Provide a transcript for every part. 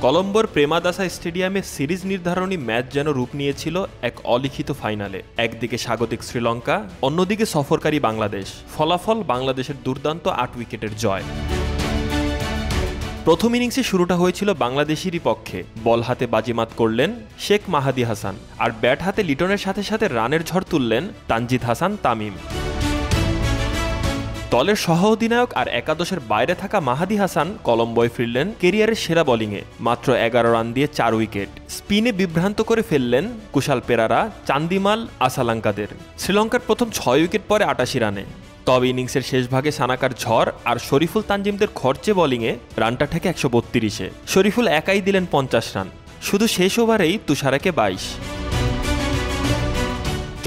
কলম্বোর প্রেমাদাসা স্টেডিয়ামে সিরিজ নির্ধারণী ম্যাচ যেন রূপ নিয়েছিল এক অলিখিত ফাইনালে। একদিকে স্বাগতিক শ্রীলঙ্কা, অন্যদিকে সফরকারী বাংলাদেশ। ফলাফল বাংলাদেশের দুর্দান্ত ৮ উইকেটের জয়। প্রথম ইনিংসে শুরুটা হয়েছিল বাংলাদেশেরই পক্ষে। বল হাতে বাজিমাত করলেন শেখ মাহাদি হাসান, আর ব্যাট হাতে লিটনের সাথে সাথে রানের ঝড় তুললেন তানজিদ হাসান তামিম। দলের সহ অধিনায়ক আর একাদশের বাইরে থাকা মাহাদি হাসান কলম্বোয় ফিরলেন কেরিয়ারের সেরা বোলিংয়ে, মাত্র ১১ রান দিয়ে ৪ উইকেট। স্পিনে বিভ্রান্ত করে ফেললেন কুশাল পেরারা, চান্দিমাল, আসালাঙ্কাদের। শ্রীলঙ্কার প্রথম ৬ উইকেট পরে ৮৮ রানে। তবে ইনিংসের শেষ ভাগে সানাকার ঝড় আর শরীফুল তানজিমদের খরচে বোলিংয়ে রানটা ঠেকে ১৩২-এ। শরীফুল একাই দিলেন ৫০ রান। শুধু শেষ ওভারেই তুষারাকে ২২।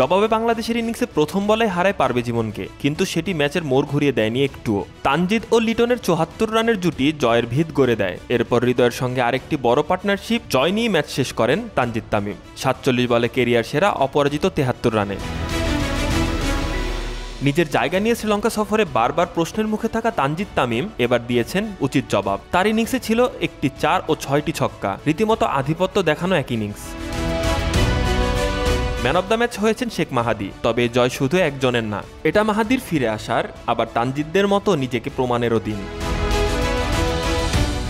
জবাবে বাংলাদেশের ইনিংসে প্রথম বলে হারায় পারভেজ ইমনকে, কিন্তু সেটি ম্যাচের মোড় ঘুরিয়ে দেয়নি একটুও। তানজিদ ও লিটনের ৭৪ রানের জুটি জয়ের ভিত গড়ে দেয়। এরপর হৃদয়ের সঙ্গে আরেকটি বড় পার্টনারশিপ জয় নিয়ে ম্যাচ শেষ করেন তানজিদ তামিম। ৪৭ বলে কেরিয়ার সেরা, অপরাজিত ৭৩ রানে। নিজের জায়গা নিয়ে শ্রীলঙ্কা সফরে বারবার প্রশ্নের মুখে থাকা তানজিদ তামিম এবার দিয়েছেন উচিত জবাব। তার ইনিংসে ছিল একটি ৪ ও ৬টি ছক্কা, রীতিমতো আধিপত্য দেখানো এক innings. Man of the match হয়েছেন শেখ মাহাদি, তবে জয় শুধু একজনের না, এটা মাহাদির ফিরে আসার, আবার তানজিদদের মতো নিজেকে প্রমাণেরও দিন।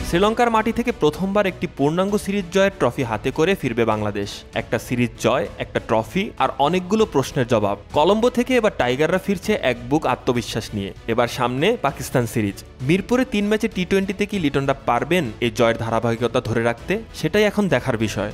শ্রীলঙ্কার মাটি থেকে প্রথমবার একটি পূর্ণাঙ্গ সিরিজ জয়ের ট্রফি হাতে করে ফিরবে বাংলাদেশ। একটা সিরিজ জয়, একটা ট্রফি আর অনেকগুলো প্রশ্নের জবাব। কলম্বো থেকে এবার টাইগাররা ফিরছে এক বুক আত্মবিশ্বাস নিয়ে। এবার সামনে পাকিস্তান সিরিজ। মিরপুরে ৩ ম্যাচে টি-20তে কি লিটনরা পারবেন এই জয়ের ধারাবাহিকতা ধরে রাখতে? সেটাই এখন দেখার বিষয়।